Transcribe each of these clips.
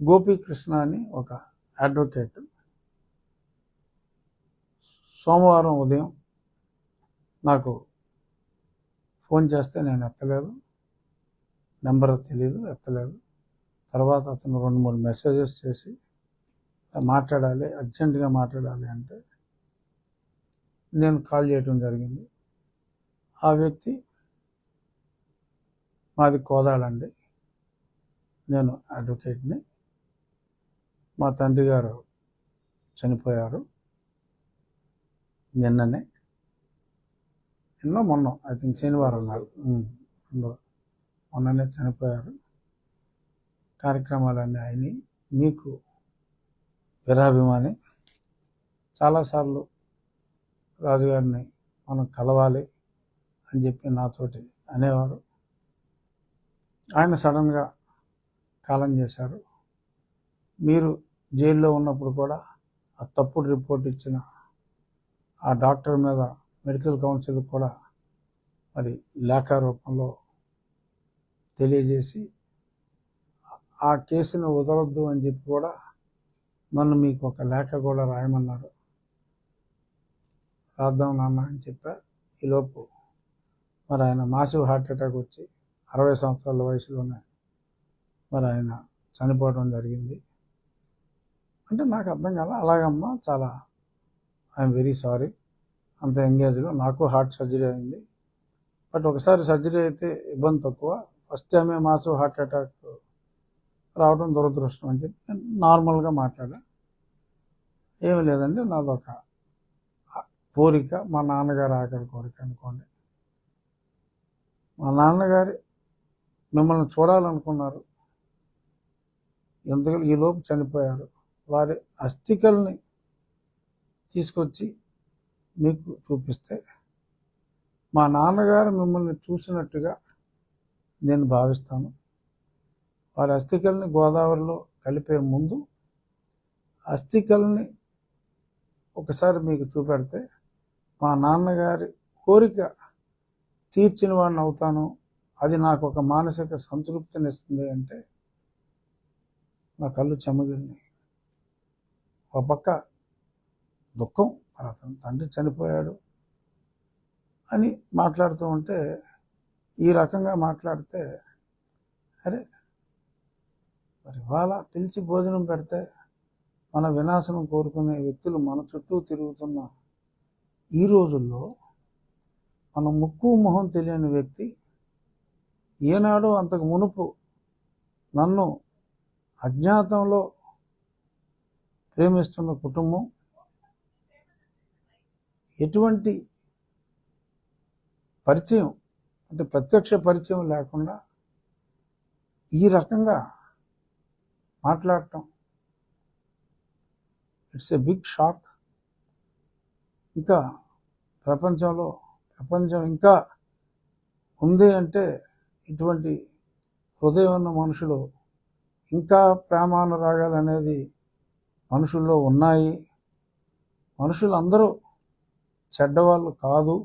గోపీకృష్ణ అని ఒక అడ్వకేట్ సోమవారం ఉదయం నాకు ఫోన్ చేస్తే నేను ఎత్తలేదు, నెంబర్ తెలియదు, ఎత్తలేదు. తర్వాత అతను 2-3 మెసేజెస్ చేసి మాట్లాడాలి, అర్జెంటుగా మాట్లాడాలి అంటే నేను కాల్ చేయడం జరిగింది. ఆ వ్యక్తి మాది కోదాడండి, నేను అడ్వకేట్ని, మా తండ్రి గారు చనిపోయారు నిన్ననే, మొన్న ఐ థింక్ శనివారం నాడు మొన్ననే చనిపోయారు. కార్యక్రమాలన్నీ అయినాయి. మీకు వీరాభిమాని చాలాసార్లు రాజుగారిని మనం కలవాలి అని చెప్పి నాతోటి అనేవారు. ఆయన సడన్గా కాలం చేశారు. మీరు జైల్లో ఉన్నప్పుడు కూడా ఆ తప్పుడు రిపోర్ట్ ఇచ్చిన ఆ డాక్టర్ మీద మెడికల్ కౌన్సిల్ కూడా మరి లేఖ రూపంలో తెలియజేసి ఆ కేసును వదలొద్దు అని చెప్పి కూడా నన్ను మీకు ఒక లేఖ కూడా రాయమన్నారు. రాద్దాం నాన్న అని చెప్పా. ఈలోపు మరి ఆయన మాసివ్ హార్ట్ అటాక్ వచ్చి 60 సంవత్సరాల వయసులోనే మరి ఆయన చనిపోవడం జరిగింది. అంటే నాకు అర్థం కాల. అలాగమ్మా, చాలా ఐఎమ్ వెరీ సారీ, అంత ఎంగేజ్లో నాకు హార్ట్ సర్జరీ అయింది. బట్ ఒకసారి సర్జరీ అయితే ఇబ్బంది తక్కువ, ఫస్ట్ టైమే మాసివ్ హార్ట్ అటాక్ రావడం దురదృష్టం అని చెప్పి నేను నార్మల్గా మాట్లాడా. ఏమీ లేదండి, నాదొక కోరిక, మా నాన్నగారి ఆఖరి కోరిక అనుకోండి. మా నాన్నగారి మిమ్మల్ని చూడాలనుకున్నారు, ఎందుకంటే ఈలోపు చనిపోయారు. వారి అస్థికల్ని తీసుకొచ్చి మీకు చూపిస్తే మా నాన్నగారు మిమ్మల్ని చూసినట్టుగా నేను భావిస్తాను. వారి అస్థికల్ని గోదావరిలో కలిపే ముందు అస్థికల్ని ఒకసారి మీకు చూపెడితే మా నాన్నగారి కోరిక తీర్చిన వాడిని అవుతాను, అది నాకు ఒక మానసిక సంతృప్తినిస్తుంది అంటే నా కళ్ళు చెమ్మగిలినాయి. ఒక పక్క దుఃఖం, మరి అతను తండ్రి చనిపోయాడు అని మాట్లాడుతూ ఉంటే, ఈ రకంగా మాట్లాడితే అరే మరి ఇవాళ పిలిచి భోజనం పెడితే మన వినాశనం కోరుకునే వ్యక్తులు మన చుట్టూ తిరుగుతున్న ఈ రోజుల్లో మన ముక్కు మొహం తెలియని వ్యక్తి ఏనాడు అంతకు మునుపు నన్ను అజ్ఞాతంలో ప్రేమిస్తున్న కుటుంబం ఎటువంటి పరిచయం అంటే ప్రత్యక్ష పరిచయం లేకుండా ఈ రకంగా మాట్లాడటం, ఇట్స్ ఏ బిగ్ షాక్. ఇంకా ప్రపంచం ఇంకా ఉంది అంటే ఇటువంటి హృదయం ఉన్న మనుషులు, ఇంకా ప్రేమానురాగాలు అనేది మనుషుల్లో ఉన్నాయి, మనుషులందరూ చెడ్డవాళ్ళు కాదు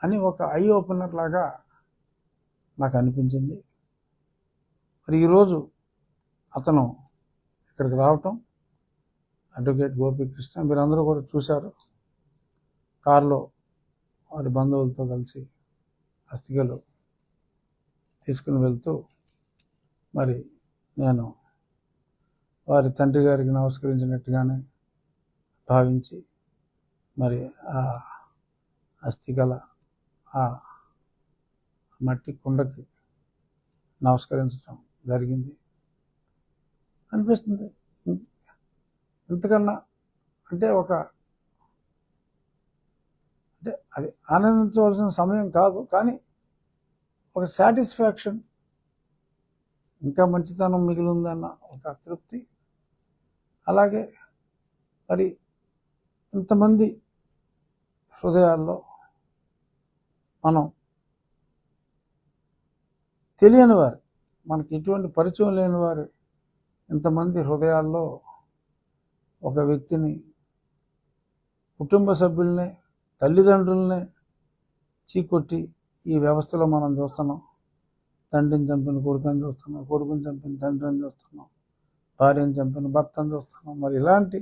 అని ఒక ఐ ఓపెనర్ లాగా నాకు అనిపించింది. మరి ఈరోజు అతను ఇక్కడికి రావటం, అడ్వకేట్ గోపీకృష్ణ, మీరందరూ కూడా చూశారు, కారులో వారి బంధువులతో కలిసి అస్థికలు తీసుకుని వెళ్తూ మరి నేను వారి తండ్రి గారికి నమస్కరించినట్టుగానే భావించి మరి ఆ అస్థికల ఆ మట్టి కుండకి నమస్కరించడం జరిగింది. అనిపిస్తుంది ఇంతకన్నా అంటే అది ఆనందించవలసిన సమయం కాదు, కానీ ఒక సాటిస్ఫాక్షన్, ఇంకా మంచితనం మిగిలిందన్న ఒక తృప్తి. అలాగే మరి ఇంతమంది హృదయాల్లో మనం తెలియని వారు, మనకి ఎటువంటి పరిచయం లేని వారు ఇంతమంది హృదయాల్లో ఒక వ్యక్తిని, కుటుంబ సభ్యుల్ని, తల్లిదండ్రుల్ని చీకొట్టి ఈ వ్యవస్థలో మనం చూస్తున్నాం. తండ్రిని చంపిన కొడుకుని చూస్తున్నాం, కొడుకుని చంపిన తండ్రిని చూస్తున్నాం, భార్యను చంపిన భర్తను చూస్తున్నాం. మరి ఇలాంటి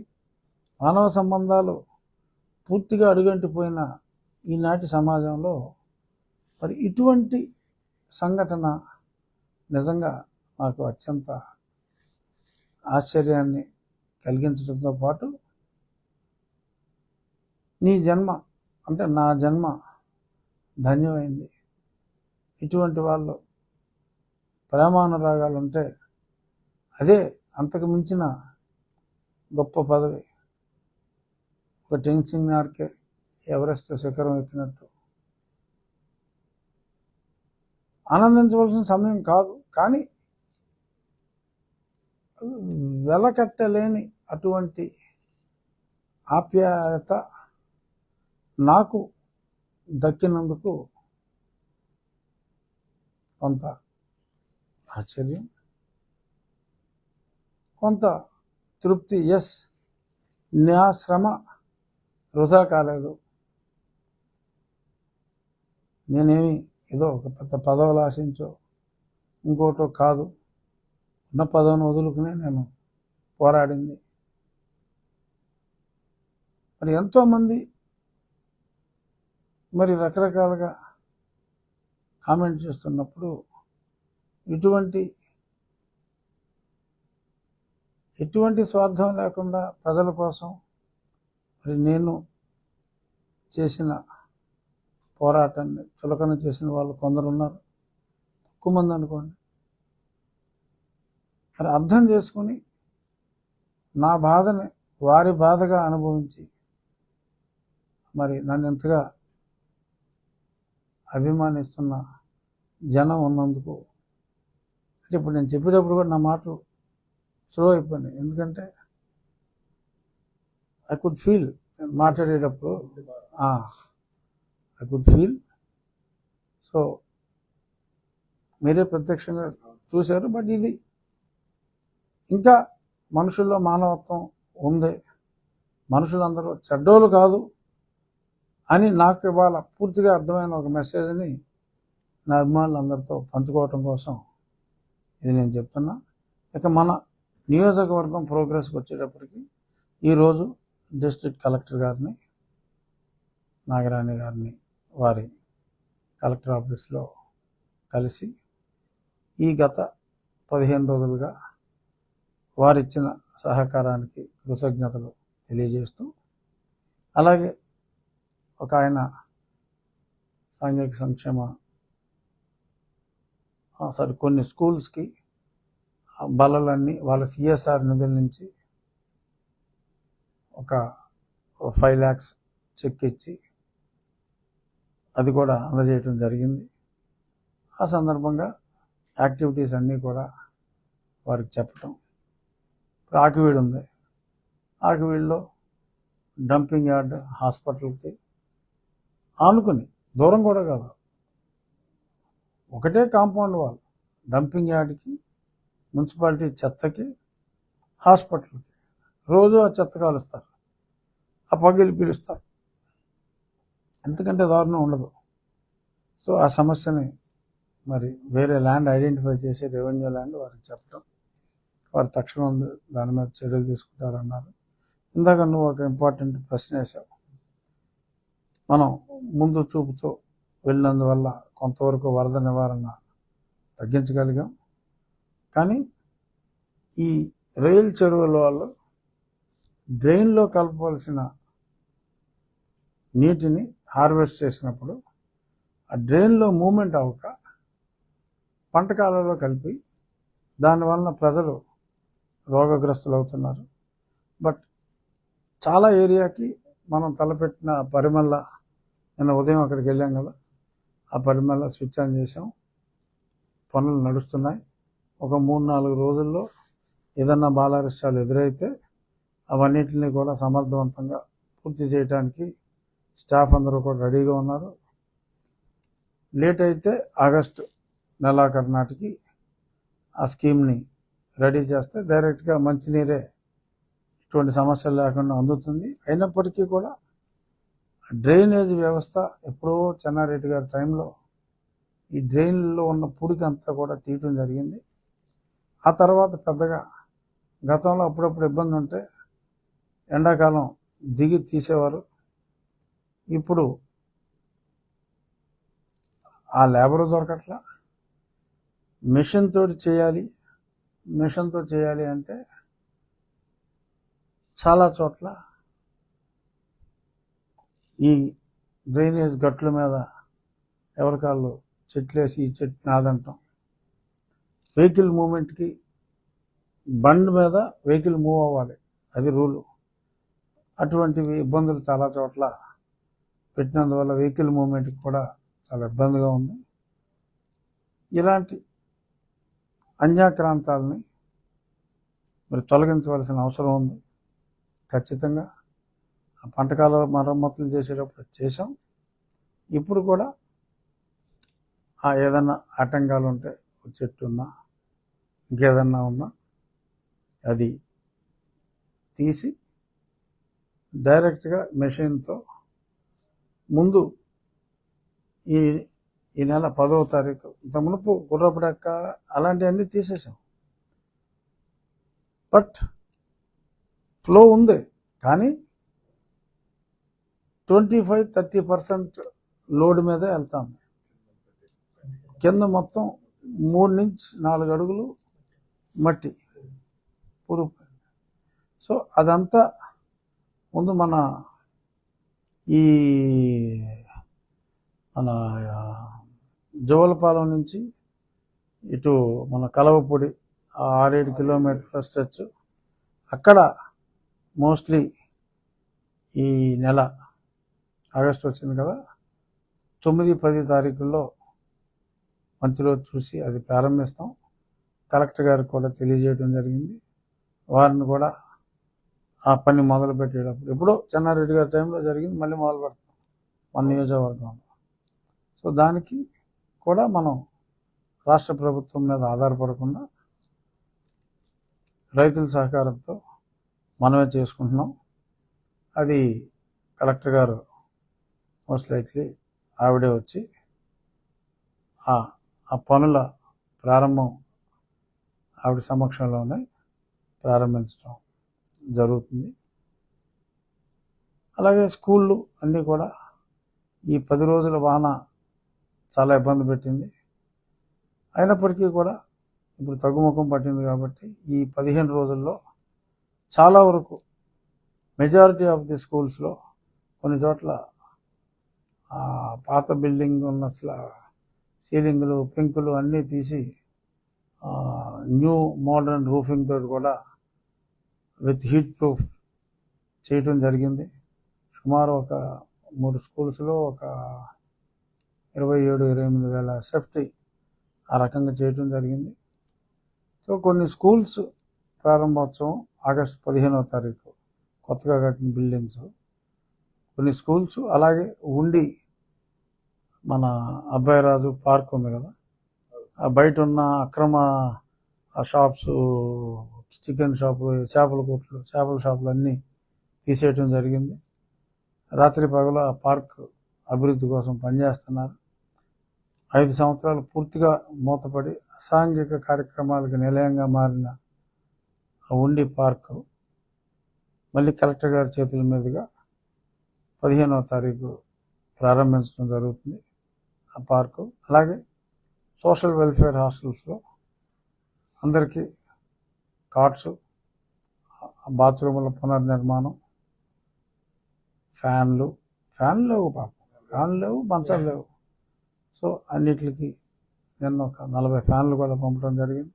మానవ సంబంధాలు పూర్తిగా అడుగంటిపోయిన ఈనాటి సమాజంలో మరి ఇటువంటి సంఘటన నిజంగా నాకు అత్యంత ఆశ్చర్యాన్ని కలిగించడంతో పాటు నీ జన్మ అంటే నా జన్మ ధన్యమైంది. ఇటువంటి వాళ్ళు ప్రేమానురాగాలు ఉంటే అదే అంతకు మించిన గొప్ప పదవి. ఒక టెన్సింగ్ నార్కే ఎవరెస్ట్ శిఖరం ఎక్కినట్టు ఆనందించవలసిన సమయం కాదు, కానీ వెలకట్టలేని అటువంటి ఆప్యాయత నాకు దక్కినందుకు కొంత ఆశ్చర్యం, కొంత తృప్తి. ఎస్, నా శ్రమ వృధా కాలేదు. నేనేమి ఏదో ఒక పెద్ద పదవులు ఆశించో ఇంకోటో కాదు, ఉన్న పదవిని వదులుకునే నేను పోరాడింది. మరి ఎంతోమంది మరి రకరకాలుగా కామెంట్ చేస్తున్నప్పుడు ఎటువంటి స్వార్థం లేకుండా ప్రజల కోసం మరి నేను చేసిన పోరాటాన్ని చులకన చేసిన వాళ్ళు కొందరు ఉన్నారు, తక్కువ మంది అనుకోండి. మరి అర్థం చేసుకుని నా బాధని వారి బాధగా అనుభవించి మరి నన్ను ఎంతగా అభిమానిస్తున్న జనం ఉన్నందుకు, అంటే ఇప్పుడు నేను చెప్పేటప్పుడు కూడా నా మాటలు స్లో అయిపోయినాయి. ఎందుకంటే ఐ కుడ్ ఫీల్, నేను మాట్లాడేటప్పుడు ఐ కుడ్ ఫీల్. సో మీరే ప్రత్యక్షంగా చూశారు. బట్ ఇది ఇంకా మనుషుల్లో మానవత్వం ఉంది, మనుషులందరూ చెడ్డోళ్ళు కాదు అని నాకు ఇవాళ పూర్తిగా అర్థమైన ఒక మెసేజ్ని నా అభిమానులందరితో పంచుకోవటం కోసం ఇది నేను చెప్తున్నా. ఇక మన నియోజకవర్గం ప్రోగ్రెస్కి వచ్చేటప్పటికి ఈరోజు డిస్ట్రిక్ట్ కలెక్టర్ గారిని, నాగరాణి గారిని వారి కలెక్టర్ ఆఫీస్లో కలిసి ఈ గత 15 రోజులుగా వారిచ్చిన సహకారానికి కృతజ్ఞతలు తెలియజేస్తూ, అలాగే ఒక ఆయన సాంఘిక సంక్షేమ కొన్ని స్కూల్స్కి బలలన్నీ వాళ్ళ సిఎస్ఆర్ నిధుల నుంచి ఒక 5 lakhs చెక్ ఇచ్చి అది కూడా అందజేయటం జరిగింది. ఆ సందర్భంగా యాక్టివిటీస్ అన్నీ కూడా వారికి చెప్పటం. ఇప్పుడు ఆకివీడు ఉంది, ఆకివీడులో డంపింగ్ యార్డ్ హాస్పిటల్కి ఆనుకుని, దూరం కూడా కాదు, ఒకటే కాంపౌండ్ వాల్, డంపింగ్ యార్డ్కి, మున్సిపాలిటీ చెత్తకి, హాస్పిటల్కి రోజు ఆ చెత్త కాలుస్తారు, ఆ పగిలి పిలుస్తారు, ఎందుకంటే దారుణం ఉండదు. సో ఆ సమస్యని మరి వేరే ల్యాండ్ ఐడెంటిఫై చేసి రెవెన్యూ ల్యాండ్ వారికి చెప్పడం, వారు తక్షణం దాని మీద చర్యలు తీసుకుంటారన్నారు. ఇందాక నువ్వు ఒక ఇంపార్టెంట్ ప్రశ్న వేసావు. మనం ముందు చూపుతో వెళ్ళినందువల్ల కొంతవరకు వరద నివారణ తగ్గించగలిగాం. కానీ ఈ రైల్ చెరువుల వాళ్ళు డ్రైన్లో కలపవలసిన నీటిని హార్వెస్ట్ చేసినప్పుడు ఆ డ్రైన్లో మూమెంట్ అవ్వక పంట కాలంలో కలిపి దానివలన ప్రజలు రోగగ్రస్తులు అవుతున్నారు. బట్ చాలా ఏరియాకి మనం తలపెట్టిన పరిమళ, నిన్న ఉదయం అక్కడికి వెళ్ళాం కదా, ఆ పరిమళ స్విచ్ ఆన్ చేసాం, పనులు నడుస్తున్నాయి. ఒక 3-4 రోజుల్లో ఏదన్నా బాలారిష్టాలు ఎదురైతే అవన్నిటిని కూడా సమర్థవంతంగా పూర్తి చేయడానికి స్టాఫ్ అందరూ కూడా రెడీగా ఉన్నారు. లేట్ అయితే ఆగస్టు నెలాఖరు నాటికి ఆ స్కీమ్ని రెడీ చేస్తే డైరెక్ట్గా మంచినీరే ఇటువంటి సమస్యలు లేకుండా అందుతుంది. అయినప్పటికీ కూడా డ్రైనేజ్ వ్యవస్థ ఎప్పుడో చెన్నారెడ్డి గారి టైంలో ఈ డ్రైన్లో ఉన్న పుడికి అంతా కూడా తీయటం జరిగింది. ఆ తర్వాత పెద్దగా గతంలో అప్పుడప్పుడు ఇబ్బంది ఉంటే ఎండాకాలం దిగి తీసేవారు. ఇప్పుడు ఆ లేబరు దొరకట్లా. మిషన్ తోటి చేయాలి. మిషన్తో చేయాలి అంటే చాలా చోట్ల ఈ డ్రైనేజ్ గట్ల మీద ఎవరికాళ్ళు చెట్లేసి ఈ చెట్టు నాదంటాం. వెహికల్ మూమెంట్కి బండ్ మీద వెహికల్ మూవ్ అవ్వాలి, అది రూలు. అటువంటివి ఇబ్బందులు చాలా చోట్ల పెట్టినందువల్ల వెహికల్ మూమెంట్కి కూడా చాలా ఇబ్బందిగా ఉంది. ఇలాంటి అన్యాక్రాంతాలని మరి తొలగించవలసిన అవసరం ఉంది. ఖచ్చితంగా ఆ పంటకాల మరమ్మతులు చేసేటప్పుడు చేసాం. ఇప్పుడు కూడా ఏదన్నా ఆటంకాలు ఉంటే, చెట్టు ఉన్నా ఇంకేదన్నా ఉన్నా అది తీసి డైరెక్ట్గా మెషిన్తో ముందు ఈ నెల 10వ తారీఖు ఇంత మునుపు గుర్రపుడెక్క అలాంటివన్నీ తీసేసాం. బట్ ఫ్లో ఉంది, కానీ 25-30% లోడ్ మీదే వెళ్తాం. కింద మొత్తం 3 నుంచి 4 అడుగులు మట్టి పురుగు. సో అదంతా ముందు మన జోలపాలెం నుంచి ఇటు మన కలవపొడి 6-7 కిలోమీటర్ల స్ట్రెచ్, అక్కడ మోస్ట్లీ ఈ నెల ఆగస్టు వచ్చింది కదా, 9-10 తారీఖుల్లో మంచి రోజు చూసి అది ప్రారంభిస్తాం. కలెక్టర్ గారికి కూడా తెలియజేయడం జరిగింది. వారిని కూడా ఆ పని మొదలు పెట్టేటప్పుడు ఎప్పుడో చెన్నారెడ్డి గారి టైంలో జరిగింది, మళ్ళీ మొదలు పెడతాం మన నియోజకవర్గంలో. సో దానికి కూడా మనం రాష్ట్ర ప్రభుత్వం మీద ఆధారపడకుండా రైతుల సహకారంతో మనమే చేసుకుంటున్నాం. అది కలెక్టర్ గారు మోస్ట్ లైక్లీ ఆవిడే వచ్చి ఆ పనుల ప్రారంభం ఆవిడ సమక్షంలోనే ప్రారంభించడం జరుగుతుంది. అలాగే స్కూళ్ళు అన్నీ కూడా ఈ 10 రోజుల వాన చాలా ఇబ్బంది పెట్టింది. అయినప్పటికీ కూడా ఇప్పుడు తగ్గుముఖం పట్టింది కాబట్టి ఈ 15 రోజుల్లో చాలా వరకు మెజారిటీ ఆఫ్ ది స్కూల్స్లో కొన్ని చోట్ల పాత బిల్డింగ్ ఉన్న సీలింగ్లు పెంకులు అన్నీ తీసి న్యూ మోడర్న్ రూఫింగ్ తోటి కూడా విత్ హీట్ ప్రూఫ్ చేయటం జరిగింది. సుమారు ఒక 3 స్కూల్స్లో ఒక 27-28 వేల సేఫ్టీ ఆ రకంగా చేయటం జరిగింది. సో కొన్ని స్కూల్స్ ప్రారంభోత్సవం ఆగస్టు 15వ తారీఖు, కొత్తగా కట్టిన బిల్డింగ్స్ కొన్ని స్కూల్స్. అలాగే ఉండి మన అబ్బాయిరాజు పార్క్ ఉంది కదా, ఆ బయట ఉన్న అక్రమ షాప్స్, చికెన్ షాపులు, చేపల కొట్లు, చేపల షాపులు అన్నీ తీసేయటం జరిగింది. రాత్రి పగల ఆ పార్క్ అభివృద్ధి కోసం పనిచేస్తున్నారు. 5 సంవత్సరాలు పూర్తిగా మూతపడి అసాంఘిక కార్యక్రమాలకు నిలయంగా మారిన ఉండి పార్కు మళ్ళీ కలెక్టర్ గారి చేతుల మీదుగా 15వ తారీఖు ప్రారంభించడం జరుగుతుంది ఆ పార్కు. అలాగే సోషల్ వెల్ఫేర్ హాస్టల్స్లో అందరికీ కాట్స్, బాత్రూముల పునర్నిర్మాణం, ఫ్యాన్లు లేవు, ఫ్యాన్లు లేవు, మంచాలు లేవు. సో అన్నిటికి నిన్న ఒక 40 ఫ్యాన్లు కూడా పంపడం జరిగింది.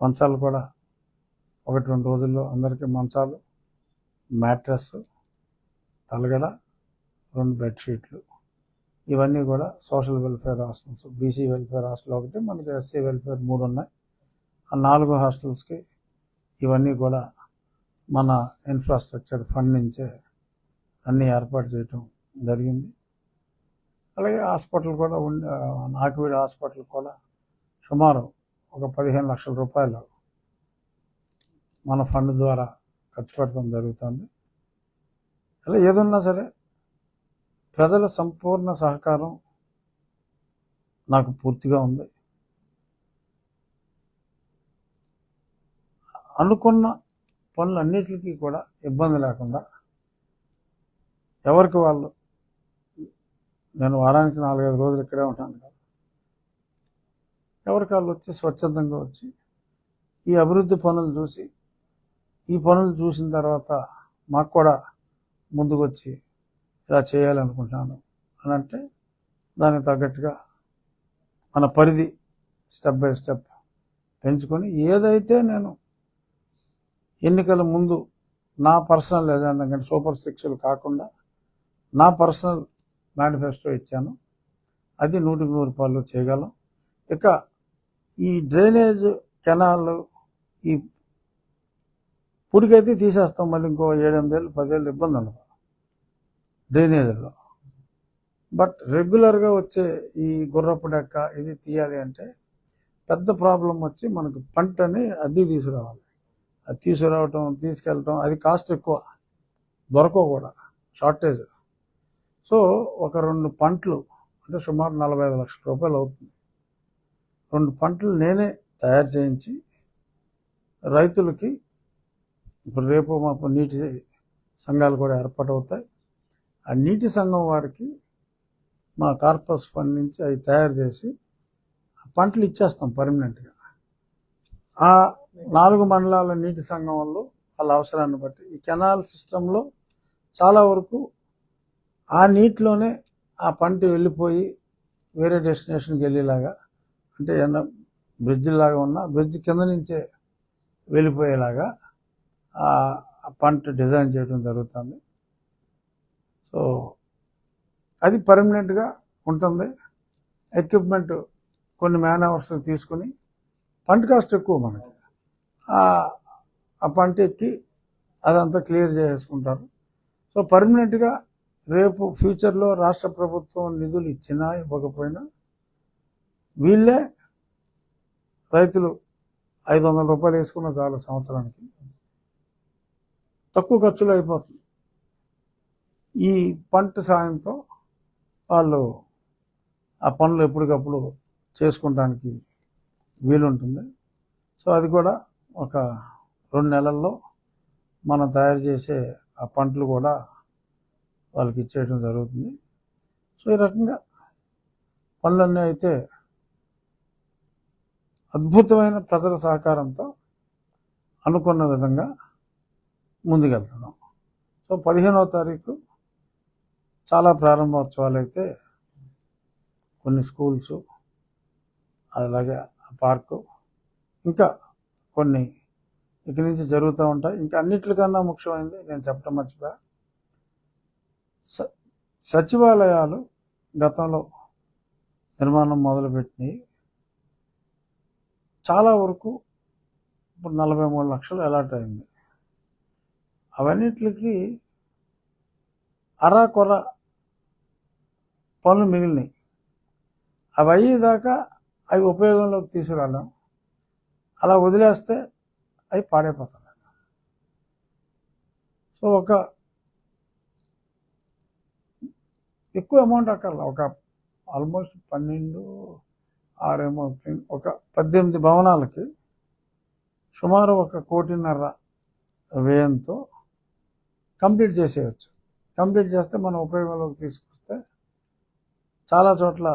మంచాలు కూడా 1-2 రోజుల్లో అందరికీ మంచాలు, మ్యాట్రెస్, తలగడ, 2 బెడ్షీట్లు, ఇవన్నీ కూడా social welfare hostels. BC welfare hostel ఒకటి, మనకి ఎస్సీ వెల్ఫేర్ 3 ఉన్నాయి. ఆ 4 హాస్టల్స్కి ఇవన్నీ కూడా మన ఇన్ఫ్రాస్ట్రక్చర్ ఫండ్ నుంచే అన్నీ ఏర్పాటు చేయటం జరిగింది. అలాగే హాస్పిటల్ కూడా నాకువీడు హాస్పిటల్ కూడా సుమారు ఒక 15 లక్షల రూపాయలు మన ఫండ్ ద్వారా ఖర్చు పెట్టడం జరుగుతుంది. అలా ఏదున్నా సరే ప్రజల సంపూర్ణ సహకారం నాకు పూర్తిగా ఉంది. అనుకున్న పనులన్నిటికీ కూడా ఇబ్బంది లేకుండా ఎవరికి వాళ్ళు, నేను వారానికి 4-5 రోజులు ఇక్కడే ఉంటాను కదా, ఎవరికి వాళ్ళు వచ్చి స్వచ్ఛందంగా వచ్చి ఈ అభివృద్ధి పనులు చూసి, ఈ పనులు చూసిన తర్వాత మాకు కూడా ముందుకు వచ్చి ఇలా చేయాలనుకుంటున్నాను అని అంటే దానికి తగ్గట్టుగా మన పరిధి స్టెప్ బై స్టెప్ పెంచుకొని ఏదైతే నేను ఎన్నికల ముందు నా పర్సనల్ ఎజెండా కంటే సూపర్ 6లు కాకుండా నా పర్సనల్ మేనిఫెస్టో ఇచ్చాను, అది 100% చేయగలం. ఇక ఈ డ్రైనేజ్ కెనాల్ ఈ పుడికైతే తీసేస్తాం, మళ్ళీ ఇంకో 7-8 ఏళ్ళు 10 ఏళ్ళు ఇబ్బంది ఉండదు డ్రైనేజీలో. బట్ రెగ్యులర్గా వచ్చే ఈ గుర్రపు డెక్క ఇది తీయాలి అంటే పెద్ద ప్రాబ్లం వచ్చి మనకు పంటని అద్దె తీసుకురావాలి. అది తీసుకురావటం తీసుకెళ్ళటం అది కాస్ట్ ఎక్కువ, దొరకవు కూడా, షార్టేజ్. సో ఒక 2 పంటలు అంటే సుమారు 45 లక్షల రూపాయలు అవుతుంది. 2 పంటలు నేనే తయారు చేయించి రైతులకి, ఇప్పుడు రేపు మాకు నీటి సంఘాలు కూడా ఏర్పాటవుతాయి, ఆ నీటి సంఘం వారికి మా కార్పస్ ఫండ్ నుంచి అది తయారు చేసి ఆ పంటలు ఇచ్చేస్తాం పర్మనెంట్గా. ఆ 4 మండలాల నీటి సంఘం వాళ్ళు వాళ్ళ అవసరాన్ని బట్టి ఈ కెనాల్ సిస్టంలో చాలా వరకు ఆ నీటిలోనే ఆ పంట వెళ్ళిపోయి వేరే డెస్టినేషన్కి వెళ్ళేలాగా, అంటే ఏమన్నా బ్రిడ్జ్ లాగా ఉన్న బ్రిడ్జ్ కింద నుంచే వెళ్ళిపోయేలాగా ఆ పంట డిజైన్ చేయడం జరుగుతుంది. సో అది పర్మనెంట్గా ఉంటుంది. ఎక్విప్మెంట్ కొన్ని మ్యాన్ అవర్స్ తీసుకుని, పంట కాస్ట్ ఎక్కువ మనకి, ఆ పంట ఎక్కి అదంతా క్లియర్ చేసుకుంటారు. సో పర్మనెంట్గా రేపు ఫ్యూచర్లో రాష్ట్ర ప్రభుత్వం నిధులు ఇచ్చినా ఇవ్వకపోయినా వీళ్ళే రైతులు 500 రూపాయలు వేసుకున్న చాలు సంవత్సరానికి, తక్కువ ఖర్చులో అయిపోతుంది. ఈ పంట సాయంతో వాళ్ళు ఆ పనులు ఎప్పటికప్పుడు చేసుకుంటానికి వీలుంటుంది. సో అది కూడా ఒక 2 నెలల్లో మనం తయారు చేసే ఆ పంటలు కూడా వాళ్ళకి ఇచ్చేయడం జరుగుతుంది. సో ఈ రకంగా పనులన్నీ అయితే అద్భుతమైన ప్రజల సహకారంతో అనుకున్న విధంగా ముందుకెళ్తున్నాం. సో 15వ తారీఖు చాలా ప్రారంభోత్సవాలు అయితే కొన్ని స్కూల్స్, అలాగే పార్కు, ఇంకా కొన్ని ఇక్కడి నుంచి జరుగుతూ ఉంటాయి. ఇంకా అన్నిటికన్నా ముఖ్యమైనది నేను చెప్పడం మర్చిపోయా, సచివాలయాలు గతంలో నిర్మాణం మొదలుపెట్టినాయి. చాలా వరకు ఇప్పుడు 43 లక్షలు అలాట్ అయింది. అవన్నిటికి అరాకొర పనులు మిగిలినాయి. అవి అయ్యేదాకా అవి ఉపయోగంలోకి తీసుకురాలేం, అలా వదిలేస్తే అవి పాడైపోతున్నాయి. సో ఒక ఎక్కువ అమౌంట్ అక్కర్లా, ఒక ఆల్మోస్ట్ 12-6 ఒక 18 భవనాలకి సుమారు 1.5 కోటి వ్యయంతో కంప్లీట్ చేసేయచ్చు. కంప్లీట్ చేస్తే మనం ఉపయోగంలోకి తీసుకొస్తే చాలా చోట్ల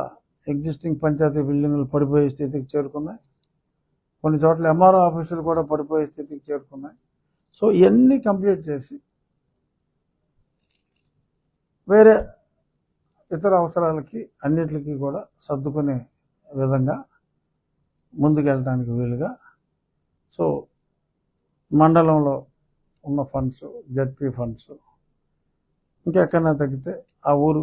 ఎగ్జిస్టింగ్ పంచాయతీ బిల్డింగ్లు పడిపోయే స్థితికి చేరుకున్నాయి, కొన్ని చోట్ల ఎంఆర్ఓ ఆఫీసులు కూడా పడిపోయే స్థితికి చేరుకున్నాయి. సో ఇవన్నీ కంప్లీట్ చేసి వేరే ఇతర అవసరాలకి అన్నిటికీ కూడా సర్దుకునే విధంగా ముందుకెళ్ళడానికి వీలుగా, సో మండలంలో ఉన్న ఫండ్స్, జడ్పీ ఫండ్స్, ఇంకెక్కడైనా తగ్గితే ఆ ఊరు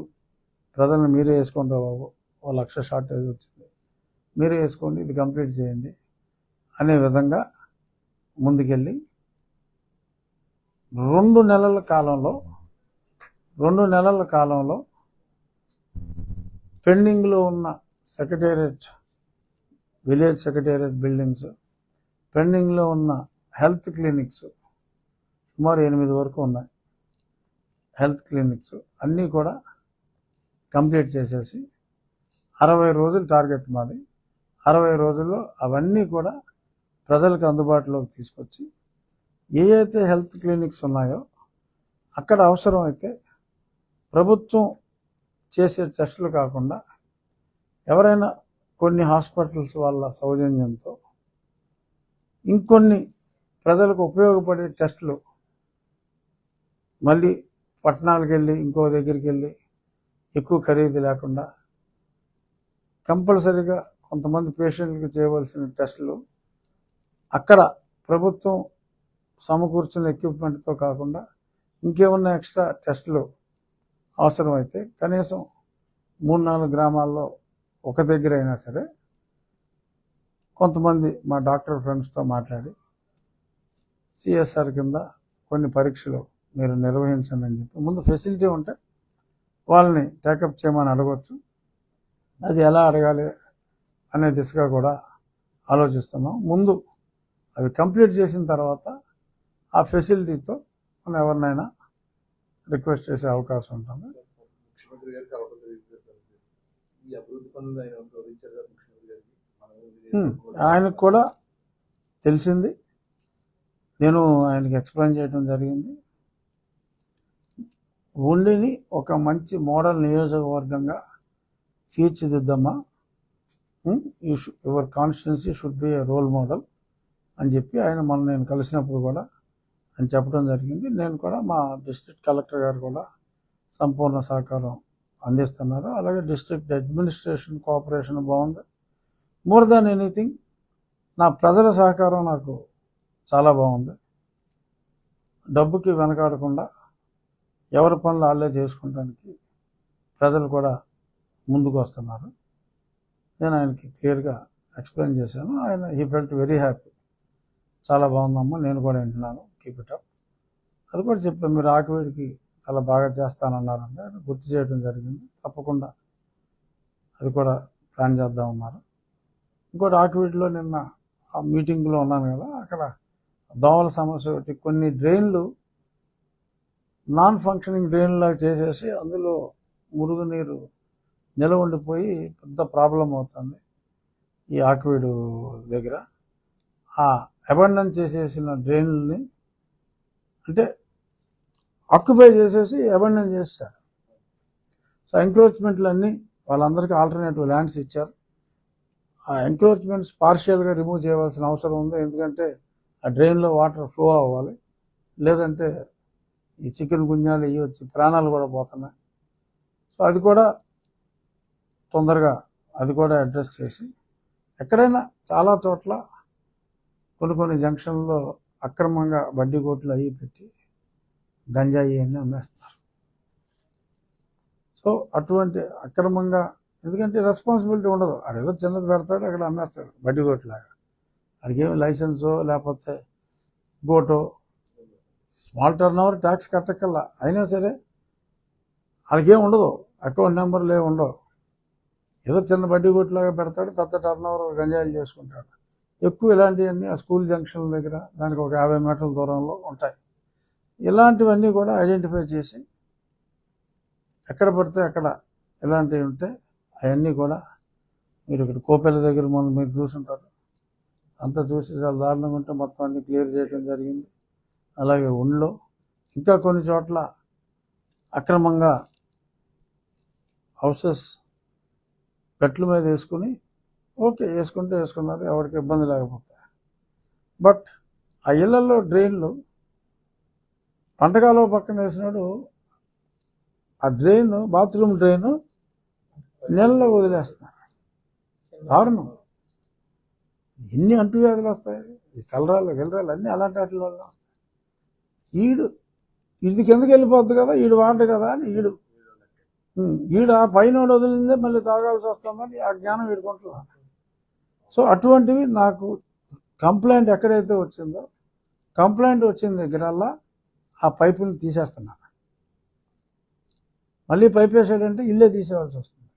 ప్రజలను మీరే వేసుకుంటారు బాబు, 1 లక్ష షార్టేజ్ వచ్చింది, మీరే వేసుకోండి, ఇది కంప్లీట్ చేయండి అనే విధంగా ముందుకెళ్ళి 2 నెలల కాలంలో పెండింగ్లో ఉన్న సెక్రటేరియట్, విలేజ్ సెక్రటేరియట్ బిల్డింగ్స్, పెండింగ్లో ఉన్న హెల్త్ క్లినిక్స్ సుమారు 8 వరకు ఉన్నాయి. హెల్త్ క్లినిక్స్ అన్నీ కూడా కంప్లీట్ చేసేసి 60 రోజులు టార్గెట్ మాది. 60 రోజుల్లో అవన్నీ కూడా ప్రజలకు అందుబాటులోకి తీసుకొచ్చి అయితే హెల్త్ క్లినిక్స్ ఉన్నాయో అక్కడ అవసరమైతే ప్రభుత్వం చేసే టెస్టులు కాకుండా ఎవరైనా కొన్ని హాస్పిటల్స్ వాళ్ళ సౌజన్యంతో ఇంకొన్ని ప్రజలకు ఉపయోగపడే టెస్టులు మళ్ళీ పట్టణాలకు వెళ్ళి ఇంకో దగ్గరికి వెళ్ళి ఎక్కువ ఖరీదు లేకుండా కంపల్సరీగా కొంతమంది పేషెంట్లకు చేయవలసిన టెస్టులు అక్కడ ప్రభుత్వం సమకూర్చిన ఎక్విప్మెంట్తో కాకుండా ఇంకేమన్నా ఎక్స్ట్రా టెస్టులు అవసరమైతే కనీసం 3-4 గ్రామాల్లో ఒక దగ్గర అయినా సరే కొంతమంది మా డాక్టర్ ఫ్రెండ్స్తో మాట్లాడి సిఎస్ఆర్ కింద కొన్ని పరీక్షలు మీరు నిర్వహించండి అని చెప్పి ముందు ఫెసిలిటీ ఉంటే వాళ్ళని టేకప్ చేయమని అడగవచ్చు. అది ఎలా అడగాలి అనే దిశగా కూడా ఆలోచిస్తున్నాం. ముందు అవి కంప్లీట్ చేసిన తర్వాత ఆ ఫెసిలిటీతో మనం ఎవరినైనా రిక్వెస్ట్ చేసే అవకాశం ఉంటుంది. ఆయనకు కూడా తెలిసింది, నేను ఆయనకి ఎక్స్ప్లెయిన్ చేయడం జరిగింది. ఉండిని ఒక మంచి మోడల్ నియోజకవర్గంగా తీర్చిదిద్దమ్మా, your constituency should be a role model అని చెప్పి ఆయన నేను కలిసినప్పుడు కూడా అని చెప్పడం జరిగింది. నేను కూడా మా డిస్ట్రిక్ట్ కలెక్టర్ గారు కూడా సంపూర్ణ సహకారం అందిస్తున్నారు. అలాగే డిస్ట్రిక్ట్ అడ్మినిస్ట్రేషన్ కోఆపరేషన్ బాగుంది. మోర్ దాన్ ఎనీథింగ్ నా ప్రజల సహకారం నాకు చాలా బాగుంది. డబ్బుకి వెనకాడకుండా ఎవరి పనులు వాళ్ళే చేసుకోవడానికి ప్రజలు కూడా ముందుకు వస్తున్నారు. నేను ఆయనకి క్లియర్గా ఎక్స్ప్లెయిన్ చేశాను. ఆయన హీ ఫెల్ట్ వెరీ హ్యాపీ. చాలా బాగుందమ్మా, నేను కూడా వింటున్నాను, కీప్ ఇట్ అప్. అది కూడా చెప్పాను, మీరు ఆకివీడికి చాలా బాగా చేస్తానన్నారంటే ఆయన గుర్తు చేయడం జరిగింది. తప్పకుండా అది కూడా ప్లాన్ చేద్దామన్నారు. ఇంకోటి ఆకివీడిలో నిన్న ఆ మీటింగ్లో ఉన్నాను కదా, అక్కడ దోమల సమస్య ఒకటి, కొన్ని డ్రైన్లు నాన్ ఫంక్షనింగ్ డ్రైన్లాగా చేసేసి అందులో మురుగునీరు నిలవ ఉండిపోయి పెద్ద ప్రాబ్లం అవుతుంది ఈ ఆకివీడు దగ్గర. ఆ అబండన్ చేసేసిన డ్రైన్లని అంటే ఆక్యుపై చేసేసి అబండన్ చేస్తారు. సో ఎంక్రోచ్మెంట్లు అన్నీ వాళ్ళందరికీ ఆల్టర్నేటివ్ ల్యాండ్స్ ఇచ్చారు. ఆ ఎంక్రోచ్మెంట్స్ పార్షియల్గా రిమూవ్ చేయవలసిన అవసరం ఉంది. ఎందుకంటే ఆ డ్రైన్లో వాటర్ ఫ్లో అవ్వాలి, లేదంటే ఈ చికెన్ గున్యాలు ఇవి వచ్చి ప్రాణాలు కూడా పోతున్నాయి. సో అది కూడా తొందరగా అది కూడా అడ్రస్ చేసి, ఎక్కడైనా చాలా చోట్ల కొన్ని జంక్షన్లో అక్రమంగా బడ్డీ కోట్లు అవి పెట్టి గంజాయి అన్నీ అమ్మేస్తున్నారు. సో అటువంటి అక్రమంగా, ఎందుకంటే రెస్పాన్సిబిలిటీ ఉండదు, ఆడేదో చిన్నది పెడతాడు అక్కడ అమ్మేస్తాడు బడ్డీ కోట్లాగా. అడిగేమి లైసెన్సో లేకపోతే గోటో స్మాల్ టర్న్ ఓవర్ ట్యాక్స్ కట్టకల్లా అయినా సరే వాళ్ళకేం ఉండదు, అకౌంట్ నెంబర్లు ఏమి ఉండవు. ఏదో చిన్న బడ్డీ కొట్లాగా పెడతాడు, పెద్ద టర్న్ ఓవర్ గంజాయిలు చేసుకుంటాడు. ఎక్కువ ఇలాంటివన్నీ ఆ స్కూల్ జంక్షన్ల దగ్గర దానికి ఒక 50 మీటర్ల దూరంలో ఉంటాయి. ఇలాంటివన్నీ కూడా ఐడెంటిఫై చేసి ఎక్కడ పడితే అక్కడ ఇలాంటివి ఉంటే అవన్నీ కూడా మీరు ఇక్కడ కోపెల దగ్గర మనం మీరు చూసుంటారు, అంతా చూసి చాలా దారుణంగా ఉంటే మొత్తం అన్ని క్లియర్ చేయడం జరిగింది. అలాగే ఉండ్లో ఇంకా కొన్ని చోట్ల అక్రమంగా హౌసెస్ గట్ల మీద వేసుకుని ఓకే వేసుకుంటే వేసుకున్నారు, ఎవరికి ఇబ్బంది లేకపోతే. బట్ ఆ ఇళ్లలో డ్రైన్లు పంటకాలువ పక్కన వేసినాడు, ఆ డ్రైన్ బాత్రూమ్ డ్రైన్ నీళ్ళలో వదిలేస్తున్నారు. దారుణం. ఎన్ని అంటువ్యాధులు వస్తాయి, ఈ కలరాలు గిలరాలు అన్నీ అలాంటి వాటి వల్ల వస్తాయి. ఇది కిందకి వెళ్ళిపోద్ది కదా, ఈడు వాడు కదా అని ఈడు ఆ పైన వదిలిందే మళ్ళీ తాగాల్సి వస్తుందని ఆ జ్ఞానం వీడుకుంటున్నాను. సో అటువంటివి నాకు కంప్లైంట్ ఎక్కడైతే వచ్చిందో, కంప్లైంట్ వచ్చిన దగ్గరల్లా ఆ పైపుని తీసేస్తున్నాను. మళ్ళీ పైప్ వేసాడంటే ఇల్లే తీసేవాల్సి వస్తుంది.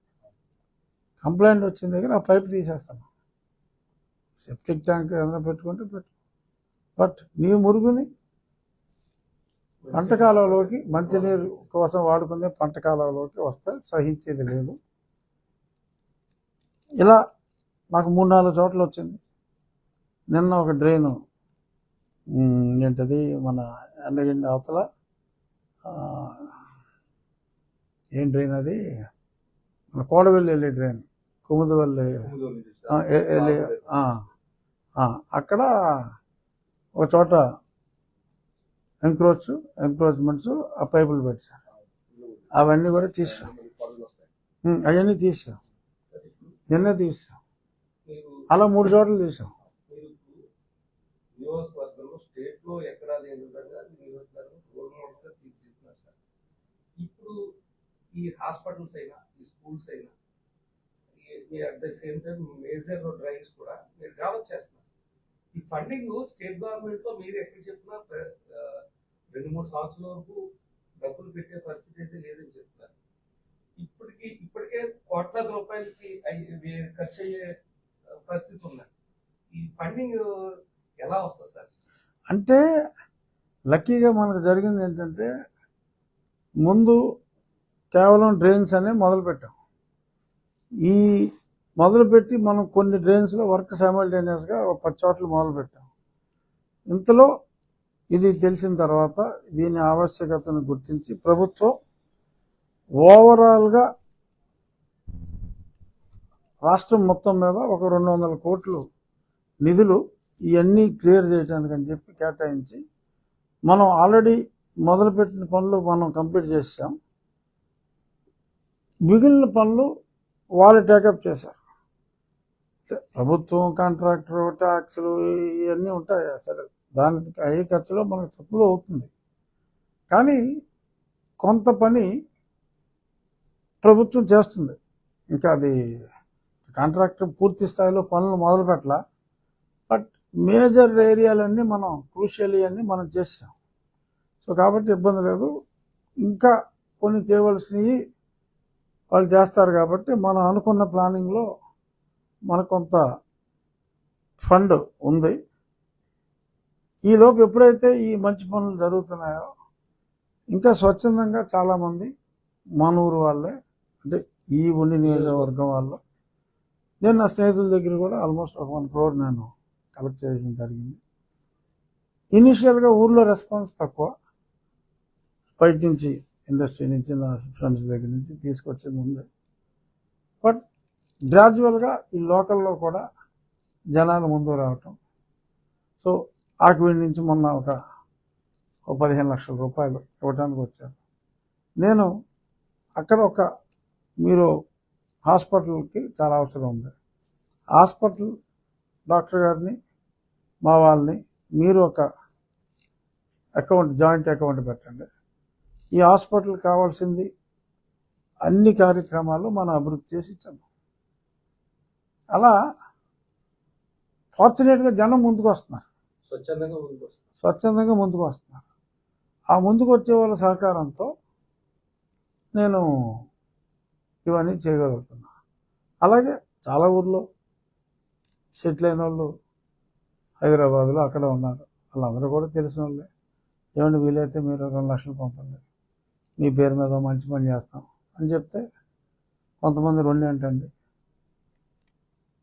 కంప్లైంట్ వచ్చిన దగ్గర ఆ పైపు తీసేస్తాను. సెప్టిక్ ట్యాంక్ ఏదైనా పెట్టుకుంటే పెట్టు, బట్ నీ మురుగుని పంట కాలంలోకి మంచినీరు కోసం వాడుకునే పంట కాలంలోకి వస్తే సహించేది లేదు. ఇలా నాకు 3-4 చోట్ల వచ్చింది. నిన్న ఒక డ్రైను ఏంటది మన ఎండగండి అవతల ఏం ట్రైన్ అది, మన కోడవెల్లి వెళ్ళే ట్రైన్, కుముదవల్లి వెళ్ళి అక్కడ ఒక చోట ఎంక్రోచ్మెంట్స్ ఆ పైపులు పెట్టారు. అవన్నీ కూడా తీసాం, అవన్నీ తీసాం, నిన్నే తీసాం. అలా 3 చోట్ల తీసాం. నియోజకవర్గంలో స్టేట్ లో ఎక్కడా లేని విధంగా నియోజకవర్గం రోల్ మోడల్ గా తీర్చిదిద్దుతున్నారు సార్. ఇప్పుడు ఈ హాస్పిటల్స్ అయినా ఈ స్కూల్స్ అయినా at the same time major drains కూడా మీరు డెవలప్ చేస్తున్నారు. ఈ ఫండింగ్ స్టేట్ గవర్నమెంట్ తో మీరు ఎక్కడ చెప్పినా 2-3 సంవత్సరాల వరకు డబ్బులు పెట్టే పరిస్థితి అయితే లేదని చెప్తున్నారు. ఇప్పటికే కోట్లాది రూపాయలకి ఖర్చు అయ్యే పరిస్థితి ఉన్నది. ఈ ఫండింగ్ ఎలా వస్తుంది సార్? అంటే లక్కీగా మనకు జరిగింది ఏంటంటే, ముందు కేవలం డ్రైన్స్ అనే మొదలుపెట్టాం. ఈ మొదలుపెట్టి మనం కొన్ని డ్రైన్స్లో వర్క్ సైమల్టేనియస్గా 10 చోట్ల మొదలుపెట్టాం. ఇంతలో ఇది తెలిసిన తర్వాత దీని ఆవశ్యకతను గుర్తించి ప్రభుత్వం ఓవరాల్గా రాష్ట్రం మొత్తం మీద ఒక 200 కోట్లు నిధులు ఇవన్నీ క్లియర్ చేయడానికి అని చెప్పి కేటాయించి, మనం ఆల్రెడీ మొదలుపెట్టిన పనులు మనం కంప్లీట్ చేసాం. మిగిలిన పనులు వాళ్ళు టేకప్ చేశారు. ప్రభుత్వం, కాంట్రాక్టర్, ట్యాక్సులు ఇవన్నీ ఉంటాయి. సరే, దానికి అయ్యే ఖర్చులో మనకు తక్కువ అవుతుంది. కానీ కొంత పని ప్రభుత్వం చేస్తుంది. ఇంకా అది కాంట్రాక్టర్ పూర్తి స్థాయిలో పనులు మొదలు పెట్టాల. బట్ మేజర్ ఏరియాలన్నీ మనం క్రూషియల్ అన్నీ మనం చేసాం. సో కాబట్టి ఇబ్బంది లేదు. ఇంకా కొన్ని చేయవలసినవి వాళ్ళు చేస్తారు. కాబట్టి మనం అనుకున్న ప్లానింగ్లో మనకు కొంత ఫండ్ ఉంది. ఈలోపు ఎప్పుడైతే ఈ మంచి పనులు జరుగుతున్నాయో, ఇంకా స్వచ్ఛందంగా చాలామంది మనూరు వాళ్ళే, అంటే ఈ ఉండి నియోజకవర్గం వాళ్ళు, నేను నా స్నేహితుల దగ్గర కూడా ఆల్మోస్ట్ ఒక 1 crore నేను కలెక్ట్ చేయడం జరిగింది. ఇనిషియల్గా ఊర్లో రెస్పాన్స్ తక్కువ, బయట నుంచి ఇండస్ట్రీ నుంచి నా ఫ్రెండ్స్ దగ్గర నుంచి తీసుకొచ్చే ముందే. బట్ గ్రాడ్యువల్గా ఈ లోకల్లో కూడా జనాలు ముందు రావటం. సో ఆక్విడ్ నుంచి మొన్న ఒక 15 లక్షల రూపాయలు ఇవ్వడానికి వచ్చారు. నేను అక్కడ మీరు హాస్పిటల్కి చాలా అవసరం ఉంది. హాస్పిటల్ డాక్టర్ గారిని, మా వాళ్ళని మీరు ఒక జాయింట్ అకౌంట్ పెట్టండి. ఈ హాస్పిటల్ కావాల్సింది అన్ని కార్యక్రమాలు మనం అభివృద్ధి చేసి ఇచ్చాము. అలా ఫార్చునేట్గా జనం ముందుకు వస్తున్నారు, స్వచ్ఛందంగా ముందుకు వస్తున్నారు. ఆ ముందుకు వచ్చే వాళ్ళ సహకారంతో నేను ఇవన్నీ చేయగలుగుతున్నా. అలాగే చాలా ఊర్లో సెటిల్ అయిన వాళ్ళు హైదరాబాద్లో అక్కడ ఉన్నారు. వాళ్ళందరూ కూడా తెలిసిన వాళ్ళే. ఏమంటే వీలైతే మీరు 2 లక్షలు పంపండి, మీ పేరు మీద మంచి పని చేస్తాం అని చెప్తే కొంతమంది 2 ఏంటండి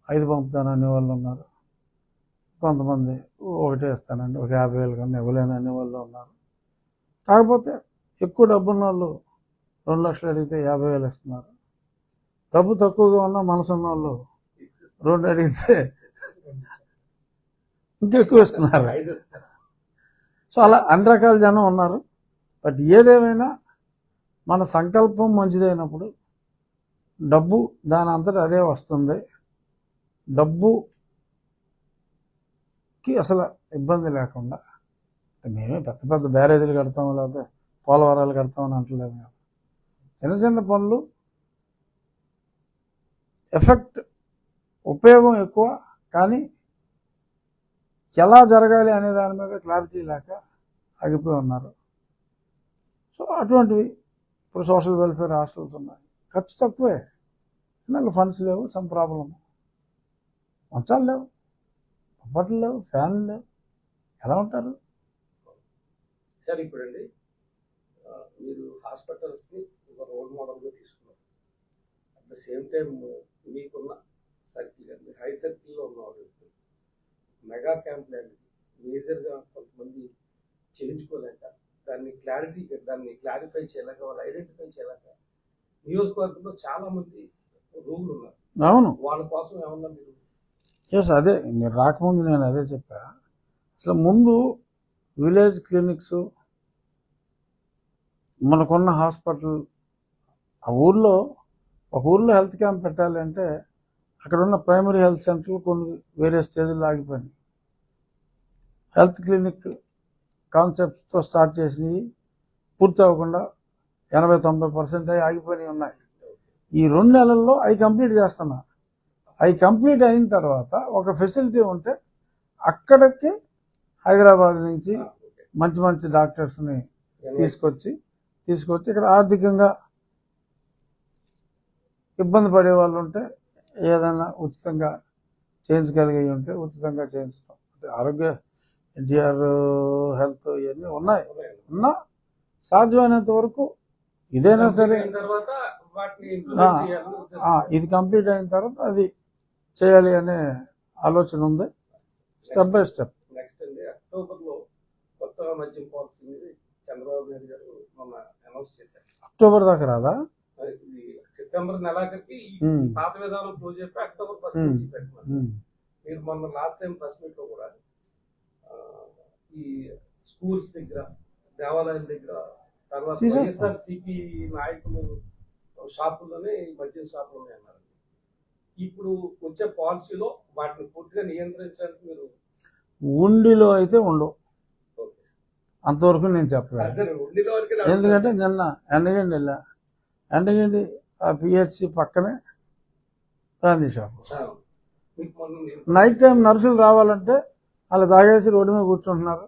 5 పంపుతాను అనే వాళ్ళు ఉన్నారు. కొంతమంది 1 ఇస్తానండి, ఒక 50,000 కన్నా ఇవ్వలేను అనే వాళ్ళు ఉన్నారు. కాకపోతే ఎక్కువ డబ్బున్న వాళ్ళు 2 లక్షలు అడిగితే 50,000 ఇస్తున్నారు. డబ్బు తక్కువగా ఉన్న మనసున్న వాళ్ళు 2 అడిగితే ఇంకెక్కువ ఇస్తున్నారు. సో అలా అన్ని రకాల జనం ఉన్నారు. బట్ ఏదేమైనా మన సంకల్పం మంచిదైనప్పుడు డబ్బు దాని అంతటా అదే వస్తుంది. డబ్బుకి అసలు ఇబ్బంది లేకుండా, మేమే పెద్ద పెద్ద బ్యారేజీలు కడతాము, లేకపోతే పోలవరాలు కడతామని అంటలేదు కదా. చిన్న చిన్న పనులు ఉపయోగం ఎక్కువ, కానీ ఎలా జరగాలి అనే దాని మీద క్లారిటీ లేక ఆగిపోయి ఉన్నారు. సో అటువంటివి ఇప్పుడు సోషల్ వెల్ఫేర్ హాస్టల్స్ ఉన్నాయి, ఖర్చు తక్కువే, నాకు ఫండ్స్ లేవు, సమ్ ప్రాబ్లం, మంచాలు లేవు, దుప్పట్లు లేవు, ఫ్యాన్లు లేవు, ఎలా ఉంటారు సార్? ఇప్పుడండి మీరు హాస్పిటల్స్ని ఒక రోల్ మోడల్గా తీసుకున్నారు. అట్ ద సేమ్ టైం మీకున్న సర్కిల్, హై సర్కిల్లో ఉన్నవాడు మెగా క్యాంప్ లాంటిది మేజర్గా కొంతమంది చెల్లించుకోలేక దాన్ని క్లారిఫై చేయలేక వాళ్ళు ఐడెంటిఫై చేయలేక నియోజకవర్గంలో చాలా మంది రోగులు ఉన్నారు. అవును, వాళ్ళ కోసం ఏమన్నా మీరు ఎస్, అదే మీరు రాకముందు నేను అదే చెప్పా. అసలు ముందు విలేజ్ క్లినిక్స్, మనకున్న హాస్పిటల్, ఆ ఊర్లో ఒక ఊర్లో హెల్త్ క్యాంప్ పెట్టాలి అంటే అక్కడ ఉన్న ప్రైమరీ హెల్త్ సెంటర్లు కొన్ని వేరే స్టేజ్లో ఆగిపోయినాయి. హెల్త్ క్లినిక్ కాన్సెప్ట్తో స్టార్ట్ చేసినవి పూర్తి అవ్వకుండా 80-90% ఆగిపోయినవి ఉన్నాయి. ఈ 2 నెలల్లో అవి కంప్లీట్ చేస్తున్నా. అవి కంప్లీట్ అయిన తర్వాత ఒక ఫెసిలిటీ ఉంటే అక్కడికి హైదరాబాద్ నుంచి మంచి మంచి డాక్టర్స్ని తీసుకొచ్చి ఇక్కడ ఆర్థికంగా ఇబ్బంది పడే వాళ్ళు ఉంటే ఏదైనా ఉచితంగా చేయించగలిగి ఉంటే ఉచితంగా చేయించడం. అంటే ఆరోగ్య ఎన్టీఆర్ హెల్త్ ఇవన్నీ ఉన్నా సాధ్యమైనంత వరకు ఇదైనా సరే తర్వాత వాటిని ఇంప్లిమెంట్ చేయాలని ఇది కంప్లీట్ అయిన తర్వాత అది చేయాలి అనే ఆలోచన ఉంది. Step by step. నెక్స్ట్ అండి, అక్టోబర్లో కొత్తగా మద్యం పాలసీ మీద చంద్రబాబు నాయుడు గారు మొన్న అనౌన్స్ చేశారు. అక్టోబర్ దాకా రాదా? ఇది సెప్టెంబర్ నెలాఖరికి ఈ పాత విధానం క్లోజ్ అయిపోయి అక్టోబర్ 1 నుంచి పెట్టుకున్నారు. మీరు మొన్న లాస్ట్ టైం ప్రెస్ మీట్ లో కూడా ఈ స్కూల్స్ దగ్గర, దేవాలయాల దగ్గర, తర్వాత వైఎస్ఆర్సీపీ నాయకులు షాపుల్లోనే మద్యం షాపులు ఉన్నాయి అన్నారు. ఇప్పుడు వచ్చే పాలసీలో వాటిని పూర్తిగా నియంత్రించడానికి మీరు ఉండిలో అయితే ఉండవు, అంతవరకు నేను చెప్పలేదు. ఎందుకంటే నిన్న ఎండగండి వెళ్ళా, ఎండగండి ఆ పిహెచ్సి పక్కనే గాంధీ షాపు. నైట్ టైం నర్సులు రావాలంటే వాళ్ళు తాగేసి రోడ్డు మీద కూర్చుంటున్నారు,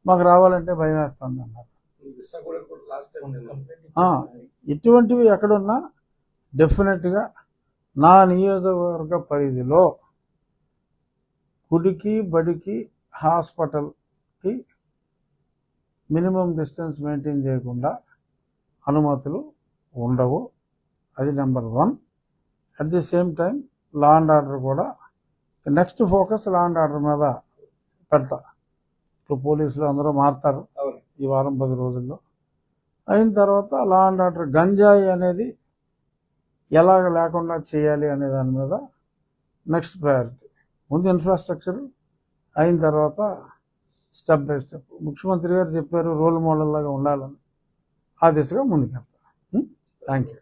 మాకు రావాలంటే భయం వేస్తుంది అన్నారు. ఇటువంటివి ఎక్కడున్నా డెఫినెట్గా నా నియోజకవర్గ పరిధిలో గుడికి, బడికి, హాస్పిటల్కి మినిమం డిస్టెన్స్ మెయింటైన్ చేయకుండా అనుమతులు ఉండవు. అది number 1. At the same time law and order కూడా next focus law and order మీద పెడతా. ఇప్పుడు పోలీసులు అందరూ మారుతారు ఈ వారం 10 రోజుల్లో. అయిన తర్వాత లా అండ్ ఆర్డర్, గంజాయి అనేది ఎలాగ లేకుండా చేయాలి అనే దాని మీద నెక్స్ట్ ప్రయారిటీ. ముందు ఇన్ఫ్రాస్ట్రక్చర్ అయిన తర్వాత స్టెప్ బై స్టెప్. ముఖ్యమంత్రి గారు చెప్పారు రోల్ మోడల్ లాగా ఉండాలని, ఆ దిశగా ముందుకెళ్తాం. Thank you.